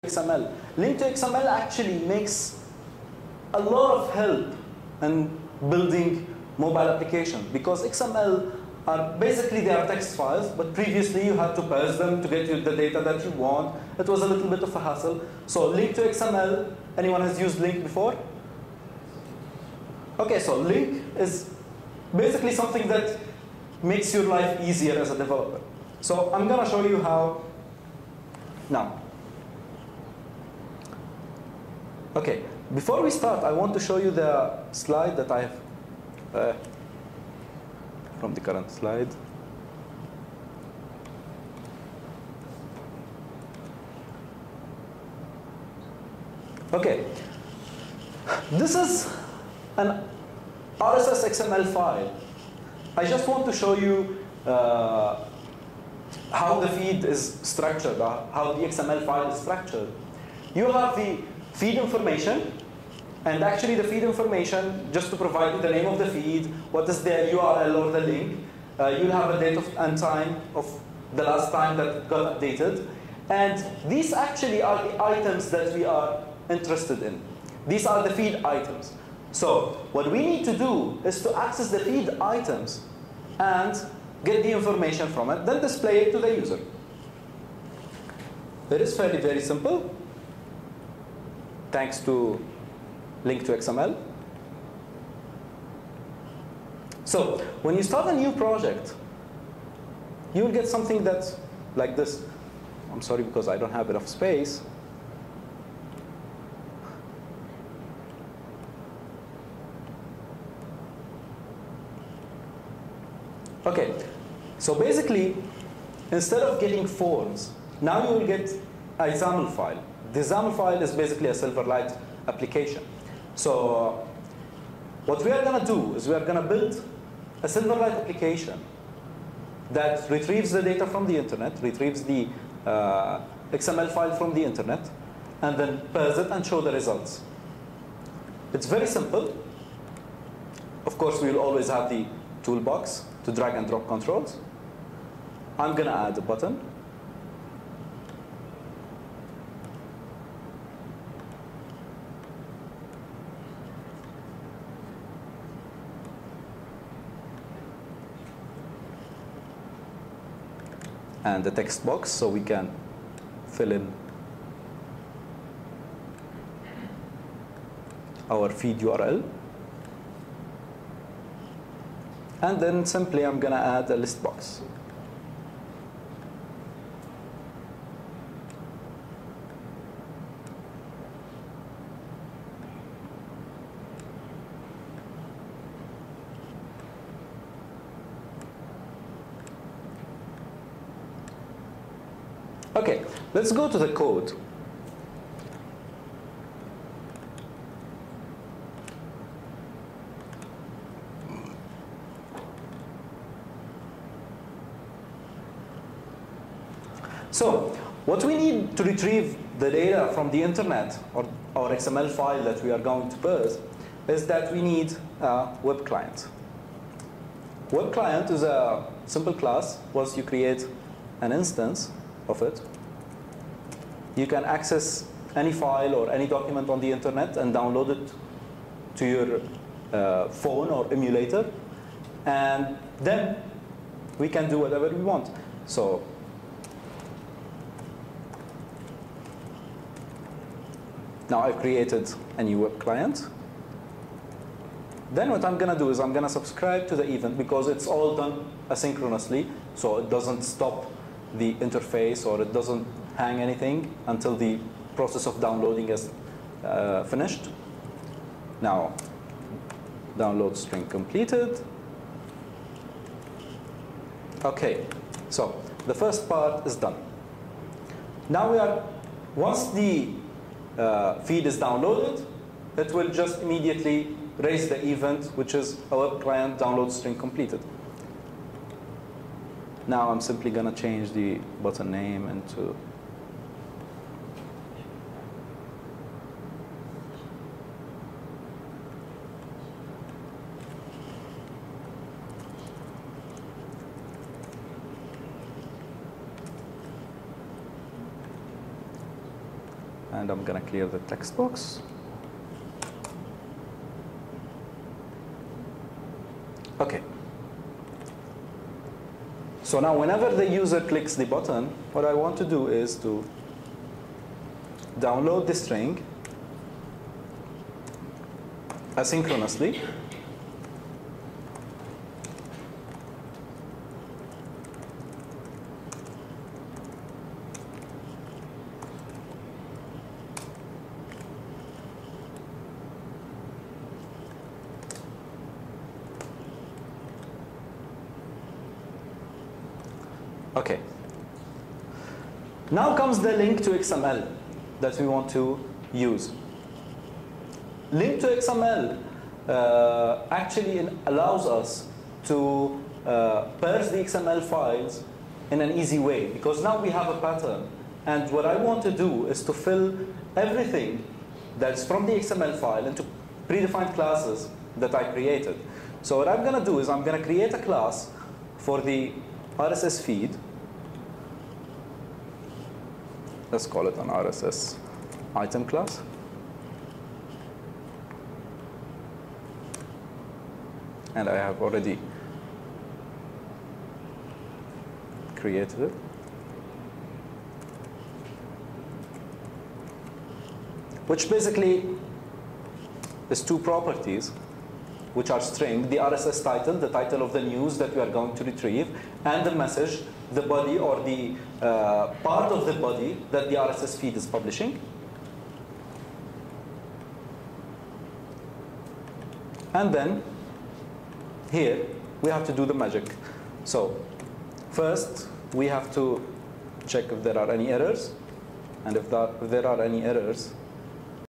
XML. Link to XML actually makes a lot of help in building mobile applications, because XML are basically they are text files, but previously you had to parse them to get you the data that you want. It was a little bit of a hassle. So link to XML, anyone has used link before? Okay, so link is basically something that makes your life easier as a developer. So I'm going to show you how now. Okay, before we start, I want to show you the slide that I have from the current slide. Okay, this is an RSS XML file. I just want to show you how the feed is structured, how the XML file is structured. You have the feed information, and actually the feed information, just to provide you the name of the feed, what is the URL or the link, you'll have a date and time of the last time that it got updated. And these actually are the items that we are interested in. These are the feed items. So what we need to do is to access the feed items and get the information from it, then display it to the user. It is fairly very simple, thanks to link to XML. So when you start a new project, you will get something that's like this. I'm sorry because I don't have enough space. Okay, so basically, instead of getting forms, now you will get a XAML file. The XAML file is basically a Silverlight application. So what we are going to do is we are going to build a Silverlight application that retrieves the data from the internet, retrieves the XML file from the internet, and then parse it and show the results. It's very simple. Of course, we will always have the toolbox to drag and drop controls. I'm going to add a button. And the text box, so we can fill in our feed URL. And then simply I'm going to add a list box. Okay, let's go to the code. So what we need to retrieve the data from the internet or our XML file that we are going to parse is that we need a web client. Web client is a simple class. Once you create an instance of it, you can access any file or any document on the internet and download it to your phone or emulator, and then we can do whatever we want. So now I've created a new web client. Then what I'm going to do is I'm going to subscribe to the event, because it's all done asynchronously, so it doesn't stop the interface or it doesn't hang anything until the process of downloading is finished. Now, download string completed. Okay, so the first part is done. Now once the feed is downloaded, it will just immediately raise the event, which is a web client download string completed. Now I'm simply going to change the button name into And I'm going to clear the text box. OK. So now whenever the user clicks the button, what I want to do is to download the string asynchronously. OK. Now comes the link to XML that we want to use. Link to XML actually allows us to parse the XML files in an easy way, because now we have a pattern. And what I want to do is to fill everything that's from the XML file into predefined classes that I created. So what I'm going to do is I'm going to create a class for the RSS feed. Let's call it an RSS item class. And I have already created it. Which basically is two properties, which are string, the RSS title, the title of the news that we are going to retrieve, and the message, the body or the part of the body that the RSS feed is publishing. And then here we have to do the magic. So first we have to check if there are any errors, and if there are any errors,